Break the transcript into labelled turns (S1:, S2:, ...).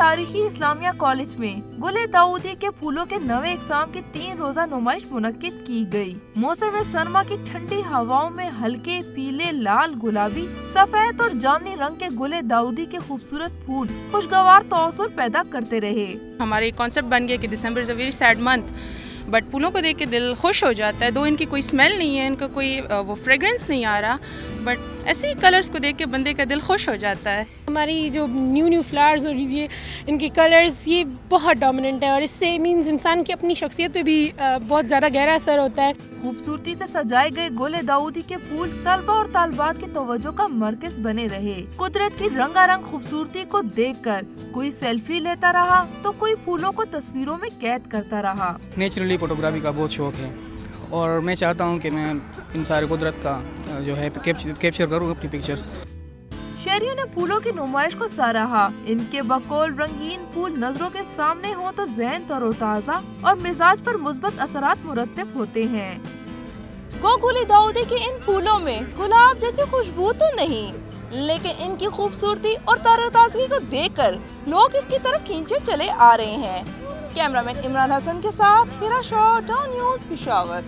S1: तारीखी इस्लामिया कॉलेज में गुले दाऊदी के फूलों के नवे इकसाम की 3 रोजा नुमाइश मुनक्किद की गई। मौसम सरमा की ठंडी हवाओं में हल्के पीले, लाल, गुलाबी, सफेद और जामुनी रंग के गुले दाऊदी के खूबसूरत फूल खुशगवार तौसुर पैदा करते रहे।
S2: हमारे कॉन्सेप्ट बन गया कि December is a very sad month, but फूलों को देख के दिल खुश हो जाता है। दो इनकी कोई स्मेल नहीं है, इनका कोई वो फ्रेग्रेंस नहीं आ रहा, बट ऐसे ही कलर्स को देख के बंदे का दिल खुश हो जाता है।
S3: हमारी जो न्यू फ्लावर्स और ये इनके कलर्स ये बहुत डोमिनेंट है और इससे मींस इंसान की अपनी शख्सियत पे भी बहुत ज़्यादा गहरा असर होता है।
S1: खूबसूरती से सजाए गए गुले दाऊदी के फूल तलबा और तालबात की तवज्जो का मरकज बने रहे। कुदरत की रंगारंग खूबसूरती को देखकर कोई सेल्फी लेता रहा तो कोई फूलों को तस्वीरों में कैद करता रहा।
S4: नेचुरली फोटोग्राफी का बहुत शौक है और मैं चाहता हूँ कि मैं इन सारे कुदरत का जो है कैप्चर करूँ अपनी पिक्चर्स।
S1: शहरियों ने फूलों की नुमाइश को सराहा। इनके बकौल रंगीन फूल नजरों के सामने हो तो ज़हन तरोताजा और मिजाज पर मुस्बत असरात मुरत्तब होते हैं। गुले दाऊदी के इन फूलों में गुलाब जैसी खुशबू तो नहीं, लेकिन इनकी खूबसूरती और तरोताजगी को देखकर लोग इसकी तरफ खींचे चले आ रहे हैं। कैमरामैन इमरान हसन के साथ हिरा शॉ, डॉन न्यूज़, पेशावर।